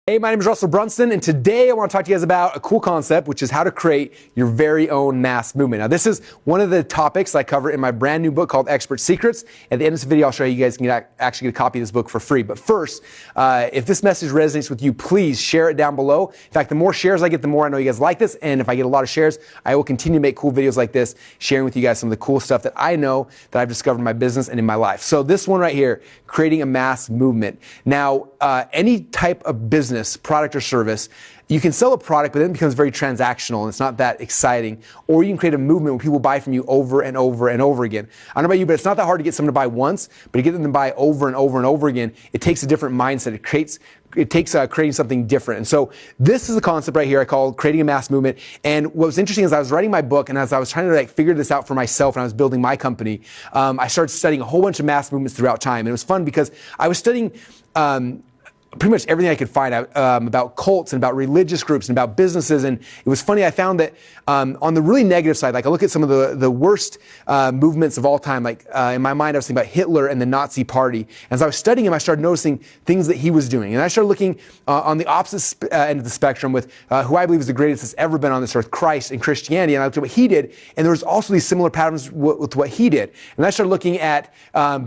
Hey, my name is Russell Brunson, and today I want to talk to you guys about a cool concept, which is how to create your very own mass movement. Now, this is one of the topics I cover in my brand new book called Expert Secrets. At the end of this video, I'll show you guys can actually get a copy of this book for free. But first, if this message resonates with you, please share it down below. In fact, the more shares I get, the more I know you guys like this. And if I get a lot of shares, I will continue to make cool videos like this, sharing with you guys some of the cool stuff that I know that I've discovered in my business and in my life. So this one right here, creating a mass movement. Now, any type of business, product or service, you can sell a product, but then it becomes very transactional and it's not that exciting. Or you can create a movement where people buy from you over and over and over again. I don't know about you, but it's not that hard to get someone to buy once, but to get them to buy over and over and over again, it takes a different mindset. It takes creating something different. And so this is a concept right here I call creating a mass movement. And what was interesting is I was writing my book, and as I was trying to figure this out for myself and I was building my company, I started studying a whole bunch of mass movements throughout time. And it was fun because I was studying pretty much everything I could find out about cults and about religious groups and about businesses. And it was funny, I found that on the really negative side, like I look at some of the worst movements of all time, like in my mind I was thinking about Hitler and the Nazi Party. As I was studying him, I started noticing things that he was doing. And I started looking on the opposite end of the spectrum with who I believe is the greatest that's ever been on this earth, Christ and Christianity. And I looked at what he did, and there was also these similar patterns with what he did. And I started looking at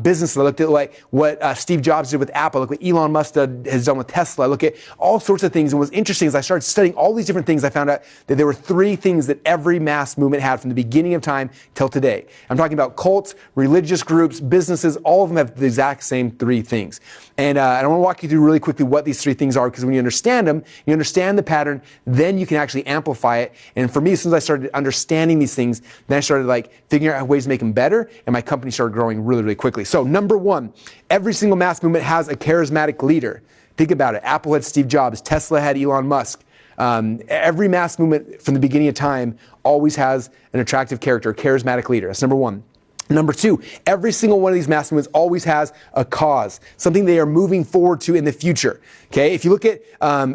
businesses. I looked at like what Steve Jobs did with Apple, look what Elon Musk has done with Tesla. I look at all sorts of things. And what's interesting is I started studying all these different things. I found out that there were three things that every mass movement had from the beginning of time till today. I'm talking about cults, religious groups, businesses. All of them have the exact same three things. And I want to walk you through really quickly what these three things are, because when you understand them, you understand the pattern, then you can actually amplify it. And for me, as soon as I started understanding these things, then I started figuring out ways to make them better, and my company started growing really, really quickly. So number one, every single mass movement has a charismatic leader. Think about it. Apple had Steve Jobs. Tesla had Elon Musk. Every mass movement from the beginning of time always has an attractive character, a charismatic leader. That's number one. Number two, every single one of these mass movements always has a cause, something they are moving forward to in the future. Okay, if you look at,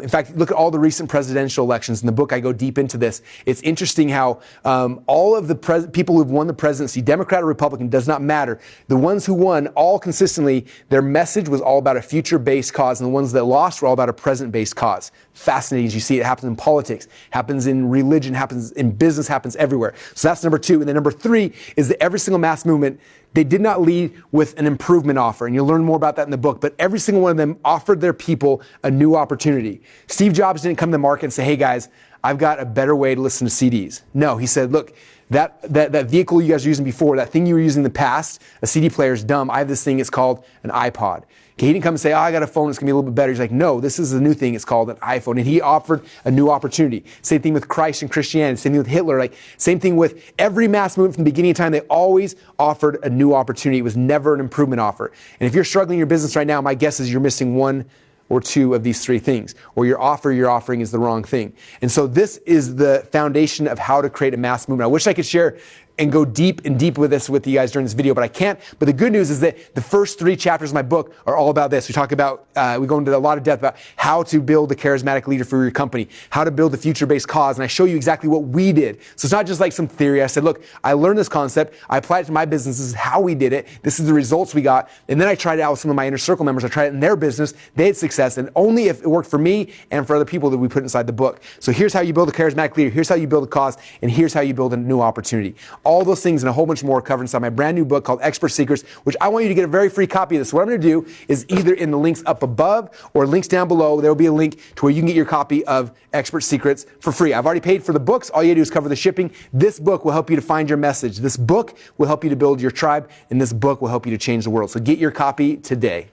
in fact, look at all the recent presidential elections. In the book, I go deep into this. It's interesting how all of the people who've won the presidency, Democrat or Republican, does not matter. The ones who won, all consistently, their message was all about a future-based cause, and the ones that lost were all about a present-based cause. Fascinating as you see it happens in politics, happens in religion, happens in business, happens everywhere. So that's number two. And then number three is that every single mass movement, they did not lead with an improvement offer. And you'll learn more about that in the book. But every single one of them offered their people a new opportunity. Steve Jobs didn't come to the market and say, hey guys, I've got a better way to listen to CDs. No, he said, look, that vehicle you guys were using before, that thing you were using in the past, a CD player is dumb. I have this thing, it's called an iPod. Okay, he didn't come and say, oh, I got a phone, it's going to be a little bit better. He's like, no, this is a new thing, it's called an iPhone. And he offered a new opportunity. Same thing with Christ and Christianity, same thing with Hitler, same thing with every mass movement from the beginning of time. They always offered a new opportunity. It was never an improvement offer. And if you're struggling in your business right now, my guess is you're missing one or two of these three things, or your offer you're offering is the wrong thing. And so this is the foundation of how to create a mass movement. I wish I could share and go deep with this with you guys during this video, but I can't. But the good news is that the first three chapters of my book are all about this. We talk about, we go into a lot of depth about how to build a charismatic leader for your company, how to build a future-based cause, and I show you exactly what we did. So it's not just like some theory. I said, look, I learned this concept, I applied it to my business, this is how we did it, this is the results we got, and then I tried it out with some of my inner circle members. I tried it in their business, they had success, and only if it worked for me and for other people that we put inside the book. So here's how you build a charismatic leader, here's how you build a cause, and here's how you build a new opportunity. All those things and a whole bunch more are covered inside my brand new book called Expert Secrets, which I want you to get a very free copy of this. What I'm going to do is either in the links up above or links down below, there will be a link to where you can get your copy of Expert Secrets for free. I've already paid for the books. All you have to do is cover the shipping. This book will help you to find your message. This book will help you to build your tribe, and this book will help you to change the world. So get your copy today.